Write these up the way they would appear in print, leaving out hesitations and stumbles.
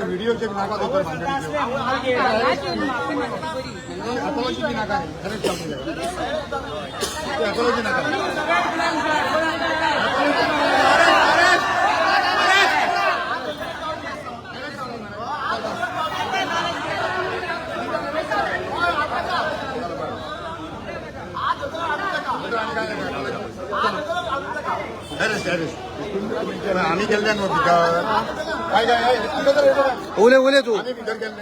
video check नाका आम्ही गेले काय काय उले उले तू आम्ही भितर गेले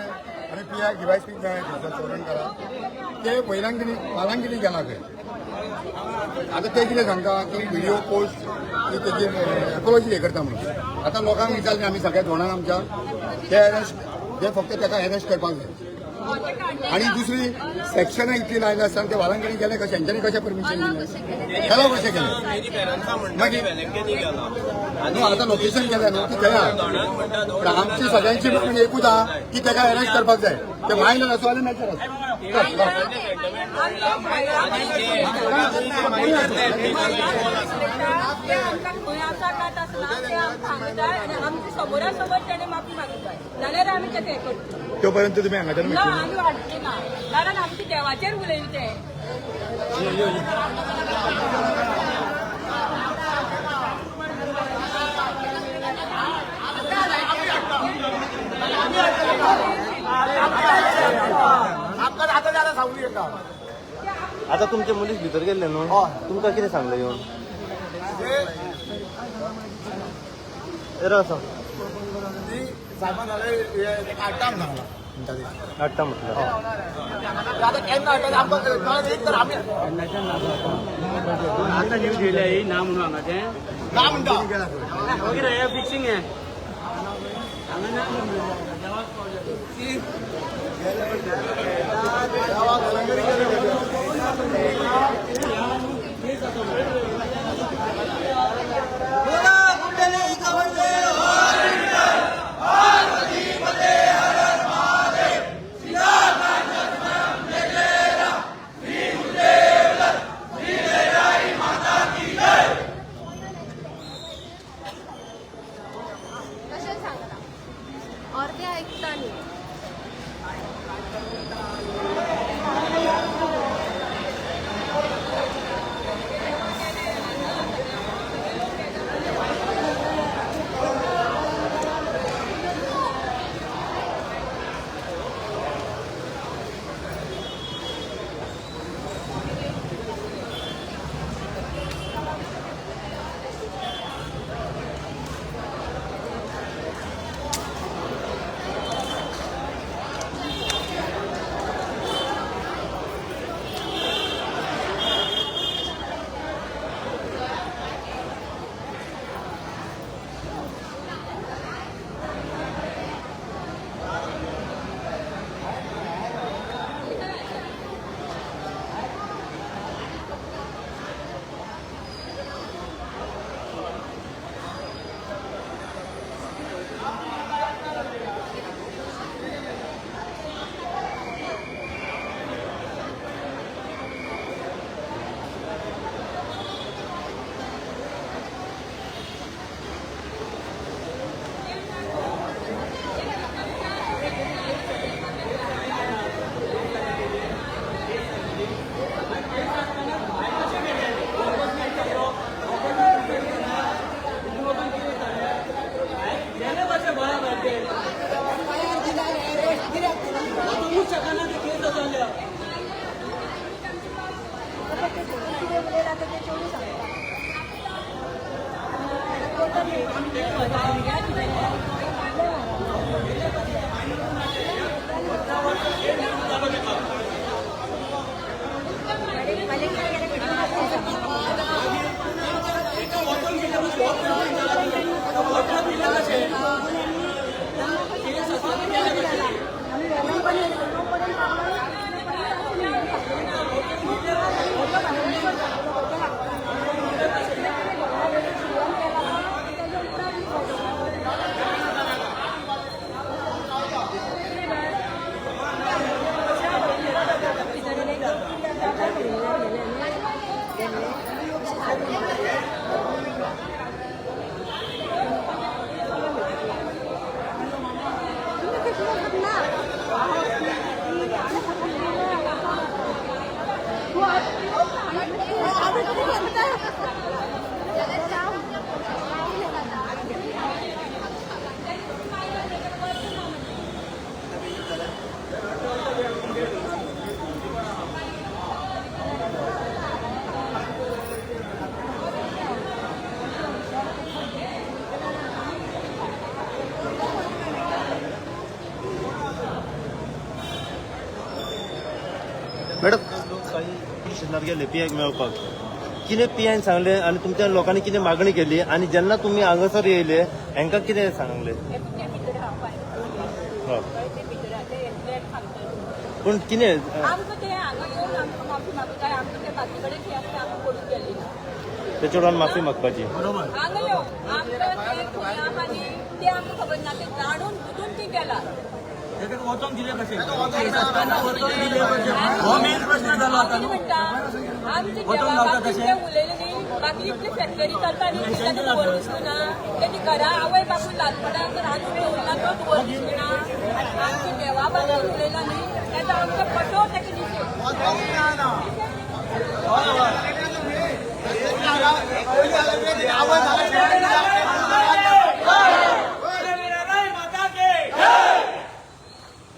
आणि पिया डिवायस पीक चोरण करा ते बैलांकिनी मालांकिनी गेला खंय आता ते कितें सांगता की व्हिडिओ पोस्ट की तेजी एक्रोलॉजी हे करता म्हणून आता लोकांक विचारलें आमी सगळ्या धोणाक आमच्या ते अरेस्ट ते फक्त ताका अरेस्ट करपाक जाय आणि दुसरी सेक्शनां इतली लायला आसतना ते वालांकडेन गेले कशें हेंच्यांनी कशें परमिशन दिलें त्याला कशें केलें मागीर न्हू आतां लोकेशन केलें न्हू की थंय पूण आमची सगळ्यांची मागणी एकूच आहा की ताका अरेस्ट करपाक जाय ते मायनर आसूं आनी मॅचर तोपर्यंत तुम्ही हांगाच्यान कारण आमची देवाचेर उलयले ते आता तुमचे मुलीस भितर गेले न्हू तुमकां कितें सांगलें येवन असो हाडटा म्हटलं आता न्यूज येयल्या ही ना म्हणून हांगाचें ना म्हणटा वगैरे हे फिक्सिंग आहे अर्धे ऐकता नाही मॅडम काही पोलीस स्टेशनार गेले पीआय मेळोवपाक कितें पीआयन सांगले आनी तुमच्या लोकांनी कितें मागणी केली आनी जेन्ना तुमी हांगासर येयले हांकां कितें सांगले पूण कितें आमकां ते हांगा येवन आमकां माफी मागताय आमकां ते बाकी कडेन थंय आमकां आमकां पडून गेल्ली तेचे वरान माफी मागपाची हांगा येवन आमकां ते खंय आनी ते आमकां खबर ना ते जाणून बुजून ती गेला वचोंक दिले कशें हो मेन प्रश्न जालो आतां न्हू आमचे देवा उलयले न्ही बाकी इतले फॅक्टरी चलता न्ही ताका दवर दिसना तेणी घरा आवय बापूय लालपणाक रांदून दवरला तो दवर दिसना आमचे देवा बापूय उलयला न्ही तेजो आमकां कठोर तेका निशेध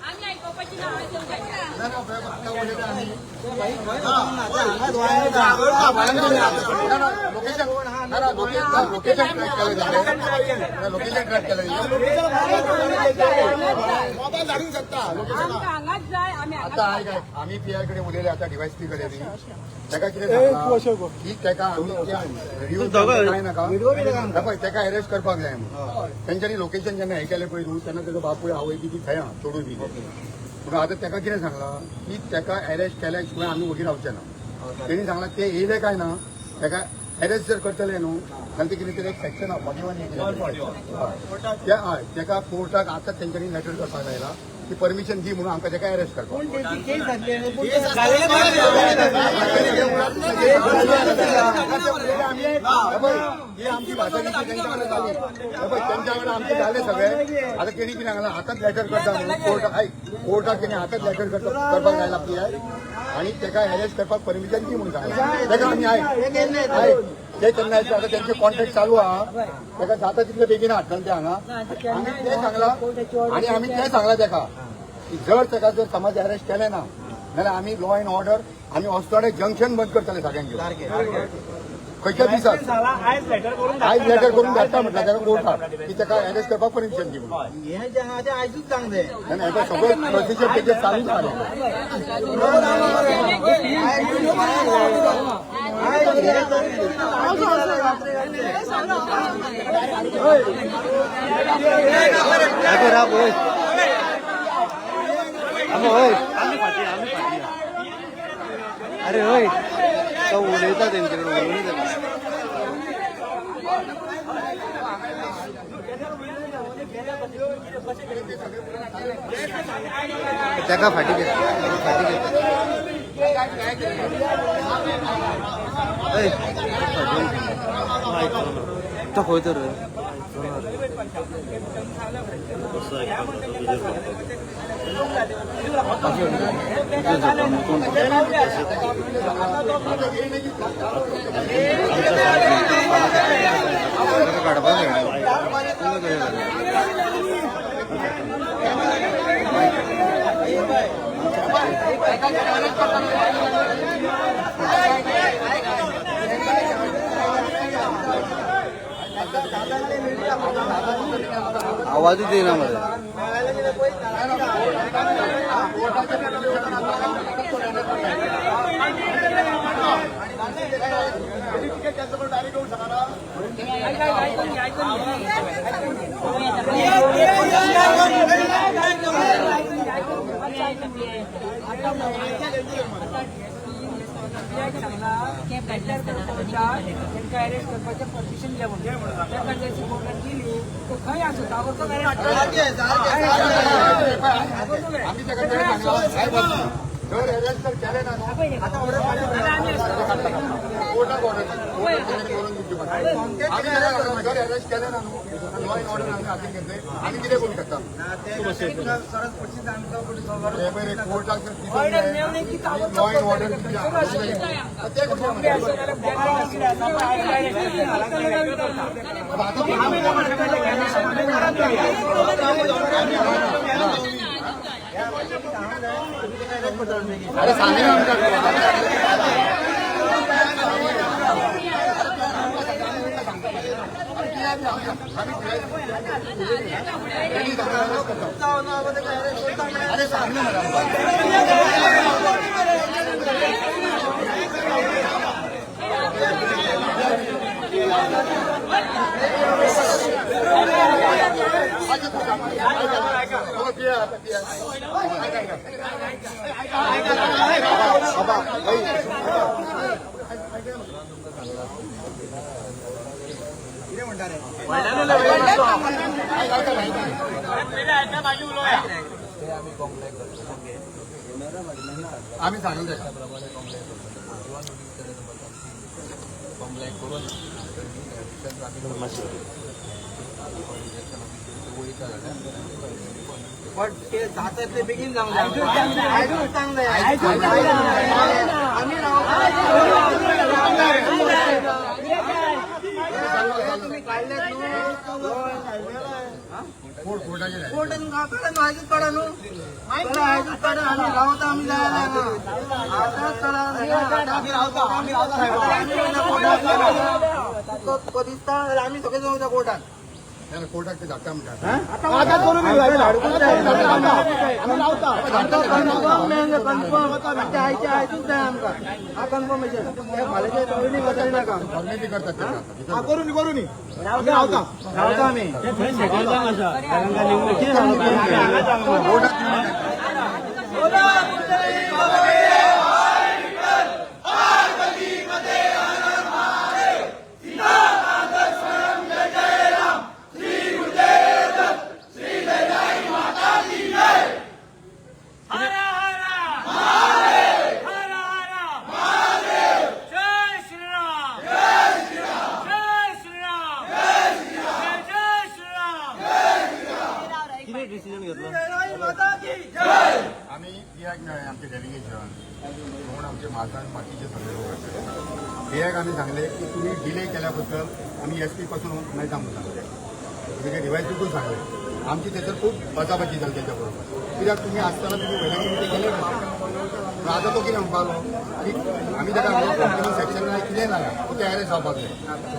आम्ही ऐकपाची ना लोकेशन ट्रॅक केलं मोबाईल धाडूंक शकता हांगाच जाय आम्ही आता आम्ही पीआय कडे उलयले आता डीवायएसपी कडे बी तेका कितें सांगलां की तेका आमी काय नाका पळय तेका अरेस्ट करपाक जाय म्हणून तेंच्यांनी लोकेशन जेन्ना हें केलें पळय न्हू तेन्ना तेजो बापूय आवय बी ती थंय चोडूय बी पूण आतां तेका कितें सांगलां की तेका अरेस्ट केल्या शिवाय आमी वगीर रावचे ना तेणी सांगलां ते येयले काय ना तेका अरेस्ट जर करतले न्हू जाल्यार ते कितें तरी एक सेक्शन ऑफ 41 हय तेका कोर्टाक आतां तेंच्यांनी लेटर करपाक लायला की परमिशन दी म्हणून आमकां तेका अरेस्ट करपाक ही आमची भाषा तेंच्या कडेन जाली तेंच्या कडेन आमचे जाले सगळे आता तेणी कितें सांगलां आतांच लेटर करता म्हणून कोर्टाक तेणी आतांच लेटर करपाक लायला पीआय आणि तेका अरेस्ट करपाक परमिशन दी म्हणून सांगलां तेका आमी आय ते तेन्ना आता त्यांचे कॉन्ट्रॅक्ट चालू आहा तेका जाता तितले बेगीन हाडटले ते हांगा आमी ते सांगलां आणि आमी ते सांगलां तेका की जर तेका जर समज अरेस्ट केले ना जाल्यार आमी लॉ अँड ऑर्डर आमी होस्टोडे जंक्शन बंद करतले सगळ्यांचे खंयच्या दिसाक आयज लेटर करून धाडटा म्हटल्यार तेका कोर्टाक की तेका अरेस्ट करपाक परमिशन दी म्हणून आयजूच सांगले हें सगळें प्रोसिजर तेजे चालूच आहा अरे होय तो उलयता तेंचे कडेन उलयता तेका फाटी घे तो खंय तर आवाजच येईना मला अरेस्ट करपाचें परमिशन घे म्हणून कोर्टान दिली तो खंय आसूं ताबडतोब जर अरेस्ट जर केले ना आता ऑर्डर कोर्टाक ऑर्डर करून दिवची आम्ही जर अरेस्ट केले ना लॉ अँड ऑर्डर आम्ही हातीन घेतले आम्ही कितें करू शकता कोर्टाक लॉ अँड ऑर्डर अरे सांगे ना अरे सांग ना आम्ही सांगून द्या पण ते जातात ते बेगीन जाऊन आम्ही तुम्ही काढले कोर्टाचे नाही कोर्टातून माहितीच काढा नु माहितीच काढा आम्ही राहता आम्ही जायला कधीच आम्ही सगळे जाऊ त्या कोर्टात त्याला कोर्टात ते धक्का म्हणतात फॉर्मॅलिटी करतात डिसिजन घेतलं आम्ही आमचे डेलिगेशन म्हणून आमचे माझा बाकीचे सगळे लोक एक आम्ही सांगले की तुम्ही डिले केल्याबद्दल आम्ही SP पासून नाही थांबून सांगले तुम्ही काही डिवाईस बिलकुल सांगले आमची त्याच्यात खूप बचाबची झाली त्याच्याबरोबर कित्याक तुम्ही असताना तुम्ही वेगळे केले आता तो कितें म्हणपालो की आमी ताका कंपनी सेक्शन कितें ना तो ते अरेस्ट जावपाक जाय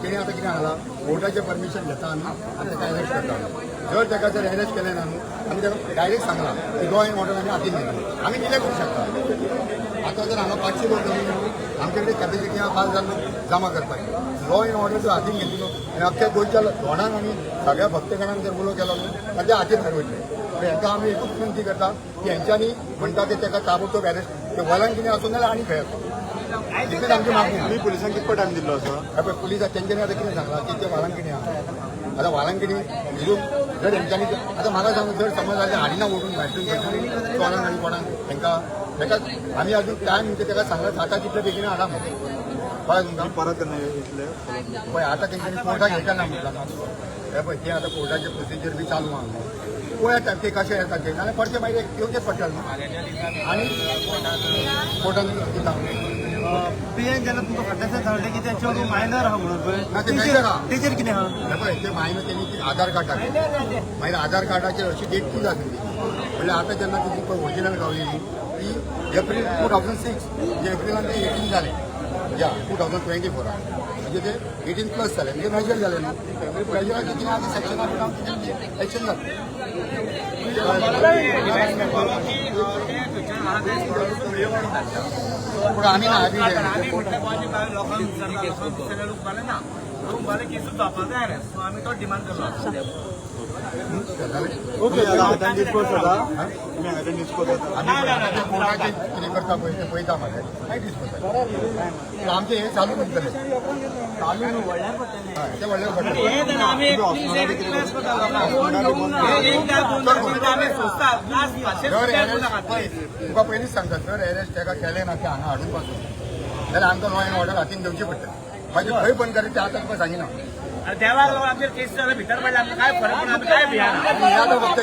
तेणी आतां कितें सांगलां कोर्टाचें परमिशन घेता आमी आनी ताका अरेस्ट करता जर ताका जर अरेस्ट केलें ना न्हू आमी ताका डायरेक्ट सांगलां की लॉ एंड ऑर्डर आमी हातीन घेतली आमी कितें करूंक शकता आतां जर हांगा 500 लोक जमी आमचे कडेन कॅपेसिटी आहा 5,000 लोक जमा करपाक लॉ एंड ऑर्डर जर हातीन घेतलो आनी अख्ख्या गोंयच्या धोंडाक आमी सगळ्या भक्तगणांक जर उलो केलो न्हू तांच्या हातीन हाडवयतले हांकां आमी एकूच विनंती करता की हेंच्यांनी म्हणटा ते ताका ताबडतोब अरेस्ट ते वलान कितें आसूं जाल्यार आनी खंय तितूच आमची मागणी तुम्ही पोलिसांक कितको टायम दिल्लो असो पळय पुलीस तेंच्यांनी आतां कितें सांगलां की ते वालांकिणी आहा आतां वालांकिणी हिरून जर हेंच्यांनी आतां म्हाका सांगू जर समज आतां हाडिना ओडून भायसून चोरांक आनी कोणाक तांकां ताका आमी अजून टायम म्हणजे ताका सांगला जाता तितले बेगीन हाडा म्हणून कळ्ळें तुमकां परत केन्ना येतले पळय आतां तेंच्यांनी कोर्टाक हें केला म्हटलां हे पळय ते आतां कोर्टाचे प्रोसिजर बी चालू आहा पळयात ते कशें येता ते नाल्यार परते मागीर येवचेच पडटलें न्हू आनी कोर्टान दिता पीएन जेन्ना तुमकां फाटल्यान सांगलें की तें चेडूं मायनर आहा म्हणून ना ते पळय मेजर आहा तेजेर कितें आहा हे पळय ते मायनर तेणी आधार कार्ड टाकलें मागीर आधार कार्डाचेर अशी डेट कितें आसली म्हणल्यार आतां जेन्ना तेजी पळय ओरिजिनल गावली ती एप्रील 2006 म्हणजे एप्रिलान ते 18 जालें या 2024 म्हणजे ते 18 प्लस जालें म्हणजे मेजर जालें न्हू मेजराचें कितें आतां सेक्शन एक्शन जाता पूण आमी ना आमी आम्ही तो डिमांड करलो ओके आतां डिस्पोज जाता तुमी हांगा डिस्पोज जाता आमी कोणाचें कितें करता पळय तें पळयता मरे मागीर डिस्पोज जाता आमचें हें चालू उरतलें चालू न्हू ते व्हडलें तुका पयलींच सांगता जर एरेस्ट ताका केलें ना ते हांगा हाडून पासून जाल्यार आमकां लॉ एंड ऑर्डर हातीन घेवची पडटली मागीर खंय बंद करी ते आतां तुका सांगिना देवाक लागून आमचे केस भितर पडले आमकां काय फरक पडना आमी काय भियाना आतां फक्त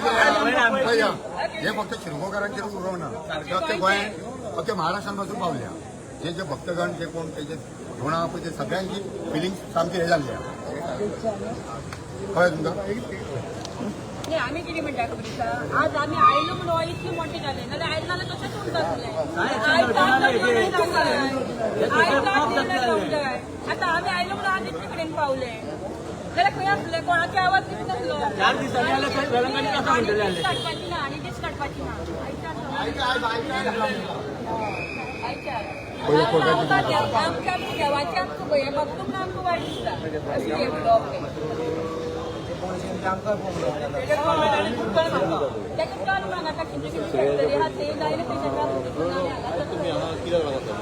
हे फक्त शिरमोगारांचेर उरोवना अख्ख्या गोंयांत अख्ख्या महाराष्ट्रान पासून पावल्या जे भक्तगण जे कोण तेजे ढोणा पळय ते सगळ्यांची फिलिंग्स सामकी हे जाल्ली कळ्ळें तुमकां नाही आम्ही किती म्हणटा खबर आसा आज आम्ही आयलो म्हणून हो इतले मोठे जाले नाल्यार आयज नाल्यार तशेंच उरता आतां आमी आयलो म्हणून आज इतले कडेन पावले जाल्यार खंय आसले कोणाचे आवाज कितें नासलो 4 दिसांनी काडपाची ना आनी दीस काडपाची ना आमच्या देवाचे आमकां भंय बघूंक ना आमकां वायट दिसता पोलिसांनी आमकां त्याचे कळ पण आता किती किती फॅक्टरी आहा ते जायला पेशंटाक तुम्ही हांगा कित्याक लागता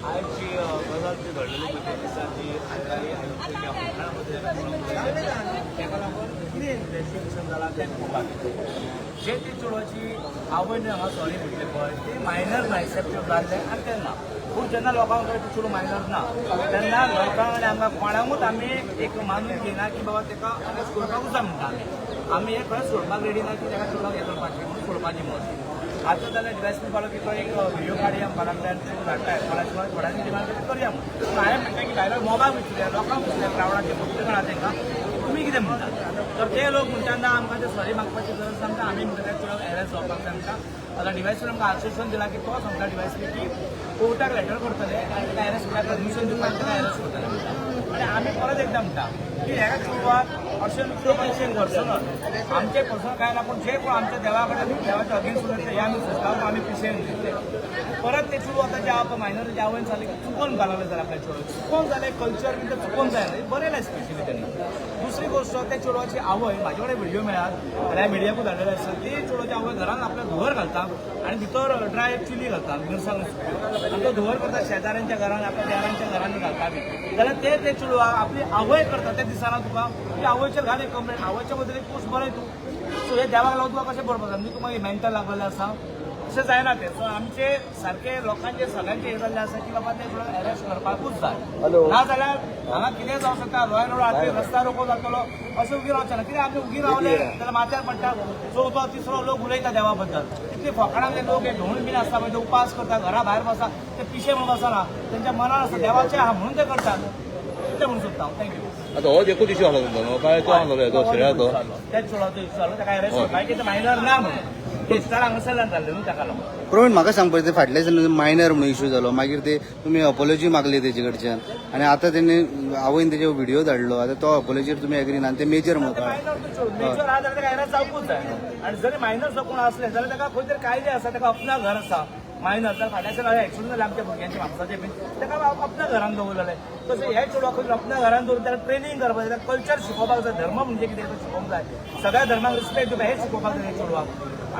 आयची गजाल ती घडलेली पळय दिसा ती तेका लागून कितें इन्व्हेस्टिगेशन जालां तें पळोवपाक जे ती चेडवाची आवयन हांगा सॉरी म्हटलें पळय ती मायनर एक्सेप्टेड जाल्लें आनी तेन्ना पूण जेन्ना लोकां कडेन ती चेडूं मायनर ना तेन्ना लोकां कडेन आमकां कोणाकूच आमी एक मानून घेयना की बाबा तेका अरेस्ट करपाकूच म्हणटा आमी हे खरेंच सोडपाक रेडी ना की तेका चेडवाक हें करपाचें म्हणून सोडपाची म्हणून आता जाल्यार डिवायस पालो की तो एक व्हिडिओ काडया कोणाकल्यान धाडटाय कोणाच्या थोड्यांनी डिमांड केली करया म्हणून हांवें म्हणटा की भायलो मोबायल विचारल्या लोकांक विचारल्या क्रावडाचे फक्त कळा तांकां तुमी कितें म्हणटा तर ते लोक म्हणटा आमकां ते सॉरी मागपाची गरज सांगता आमी म्हणटा त्या चेडवाक एरेस्ट जावपाक सांगता आतां डिवायसीन आमकां आश्वासन दिलां की तो सांगता डिवायसी की कोर्टाक लेटर करतले आनी ताका एरेस्ट करपाक परमिशन दिवपाक ताका एरेस्ट करतले म्हणटा आनी आमी परत एकदां म्हणटा की ह्या चेडवाक अशें नुकतें पर्सनल आमचे पर्सनल काय ना पूण जे कोण आमच्या देवा कडेन देवाच्या अगेन्स्ट उलयता हे आमी सोदता आमी पिशेन दितले परत ते चेडूं आतां जे मायनॉरिटी आवयन जालें की चुकोवन घालवलें जाल्यार आपल्या चेडवाक चुकोवन जालें कल्चर बी तें चुकोवन जायना बरयलें स्पेशली तेणी दुसरी गोष्ट त्या चेडवाची आवय म्हाजे कडेन व्हिडिओ मेळ्ळ्यात आनी हांवें मिडियाकूय धाडलेले आसा ती चेडवाची आवय घरान आपल्या धुवर घालता आनी भितर ड्राय चिली घालता मिरसांग आनी तो धुवर करता शेजाऱ्यांच्या घरान आपल्या देरांच्या घरांनी घालता बी जाल्यार ते चेडवाक आपली आवय करता ते दिसना तुका की आवयचेर घाल एक कंप्लेंट आवयच्या बद्दल एक पोस्ट बरय तूं सो हे देवाक लागून तुका कशें बरोवपाक म्हणजे तुका मेंटल लागलेलें आसा अशें जायना तें सो आमचे सारके लोकांचे सगळ्यांचे हे जाल्लें आसा की बाबा ते थोडं एरेस्ट करपाकूच जाय ना जाल्यार हांगा कितें जावं शकता लॉ एंड ऑर्डर रस्ता रोको जातलो अशें उगी रावचें ना कित्याक आमी उगी रावले जाल्यार माथ्यार पडटा चवथो तिसरो लोक उलयता देवा बद्दल कितले फकाणां ते लोक हे ढोळून बीन आसता मागीर ते उपास करता घरा भायर बसा ते पिशे म्हणून बसना तेंच्या मनान आसता देवाचें आहा म्हणून ते करतात ते म्हणून सोदता हांव थँक्यू आता हो देखून इश्यू आलो तुमचो न्हू काय तो आसलो तो शिऱ्या तो त्याच चेडवाचो इश्यू जालो ताका एरेस्ट करपाक कितें मायनर ना म्हणून स्टार हांगासरल्यान जाल्लें न्हू ताका लागून प्रवीण म्हाका सांग पळय ते फाटल्या दिसांनी मायनर म्हणून इश्यू जालो मागीर ते तुमी अपॉलॉजी मागली तेजे कडच्यान आनी आतां तेणी आवयन तेजे व्हिडिओ धाडलो आतां तो अपॉलॉजीर तुमी एग्री ना ते मेजर म्हणून मेजर आहा जाल्यार ताका एरेस्ट जावपूच जाय आनी जरी मायनर जो कोण असले जाल्यार ताका खंय तरी कायदे आसा ताका अपना घर आसा मायनर तर फाटल्याच्यान एक्सिडेंट जालें आमच्या भुरग्यांच्या म्हापसाचे बीन ताका अपना घरान दवरलें तशें हे चेडवाक खंय अपना घरान दवरून त्याला ट्रेनिंग करपाक जाय कल्चर शिकोवपाक जाय धर्म म्हणजे कितें तो शिकोवंक जाय सगळ्या धर्माक रिस्पेक्ट दिवपाक हें शिकोवपाक जाय चेडवाक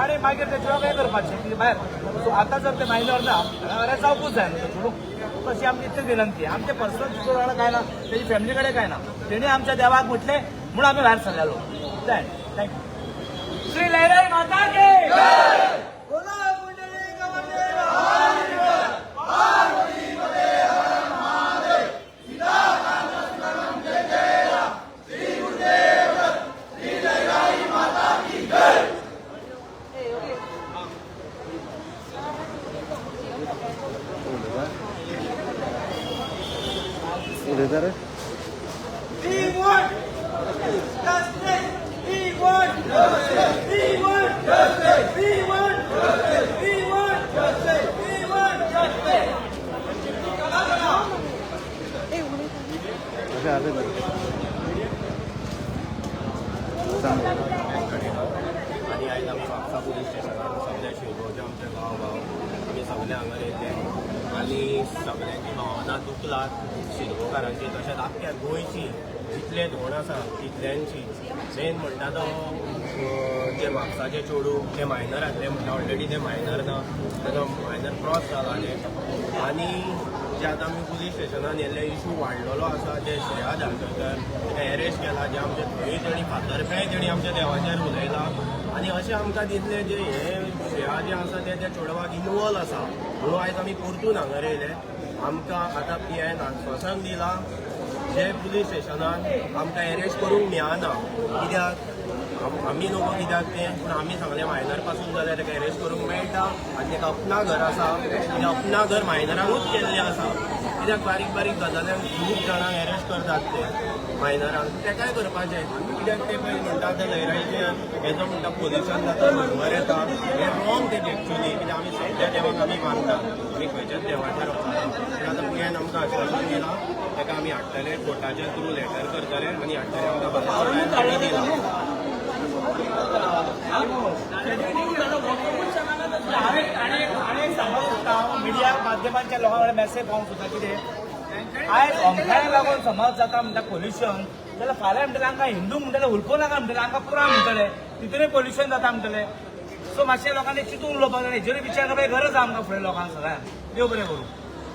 आनी मागीर ते चेडवाक हें करपाचें की भायर सो आतां जर ते मायनर ना जाल्यार जावपूच जाय न्हू चेडूं तशी आमची इतली विनंती आमचे पर्सनल चेडवाक काय ना तेजी फॅमिली कडेन काय ना तेणी आमच्या देवाक म्हटलें म्हणून आमी भायर सरलेलो जाय थँक्यू श्री लहराई माता की उलयता आणि आयज आमी म्हापसा पुलीस स्टेशनार सगळे शिरोवचे आमचे गांव आमी सगळे हांगा येयले आनी सगळ्यांची भावना दुखलात शिरवोकारांची तशेंच आख्ख्या गोंयची जितले धोण आसा तितल्यांची मेन म्हणटा तो जे म्हापसाचे चेडूं ते मायनर आसले म्हणटा ऑलरेडी ते मायनर ना तेजो मायनर क्रॉस जाला आनी जे आतां आमी पुलीस स्टेशनान येयल्ले इशू वाडलेलो आसा जे श्रेया धारकर ताका एरेस्ट केला जे आमचे थंय तेणी फातरपेय तेणी आमच्या देवाचेर उलयला आनी अशें आमकां दिसलें जे हे श्रेया जे आसा ते त्या चेडवाक इनवॉल्व आसा म्हणून आयज आमी परतून हांगा येयले आमकां आतां PIन आश्वासन दिलां जे पुलीस स्टेशनान आमकां एरेस्ट करूंक मेळना कित्याक आमी नको कित्याक तें पूण आमी सांगलें मायनर पासून जाल्यार ताका एरेस्ट करूंक मेळटा आनी ताका अपना घर आसा तें अपना घर मायनरांकूच केल्लें आसा कित्याक बारीक बारीक गजाल्यांक खूब जाणांक एरेस्ट करतात ते मायनरांक तेकाय करपाचें कित्याक ते पळय म्हणटा ते लयराईचे हेजो म्हणटा पोल्युशन जाता धुंवर येता हें रॉंग तेजें एक्चुली कित्याक आमी सगळ्या देवाक आमी मानतात आमी खंयच्याच देवाचेर वचना आतां पुण्यान आमकां आश्वासन दिलां ताका आमी हाडटले कोर्टाच्या थ्रू लेटर करतले आनी हाडटले आमकां बरें दिलां हांवें सांगूंक सोदता मिडिया माध्यमांच्या लोकां कडेन मॅसेज पावोवंक सोदता कितें आयज ओमकारांक लागून समज जाता म्हणटा पोल्युशन जाल्यार फाल्यां म्हणटले हांकां हिंदू म्हणटले उलपो नाका म्हणटले हांकां पुराय म्हणटले तितूनय पोल्युशन जाता म्हणटले सो मातशें लोकांनी चिंतून उलोवपाक जाय हेजेरूय विचार करपाची गरज आहा आमकां फुडें लोकांक सगळ्यांक देव बरें करूं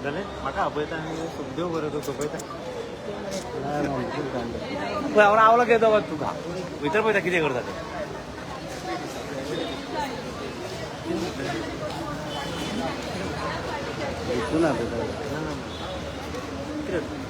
जाल्यार म्हाका आपयता आनी देव बरें करूं सोंपयता पळय हांव आवलो घेतो वच तुका भितर पळयता कितें करता तें हितून आता कितें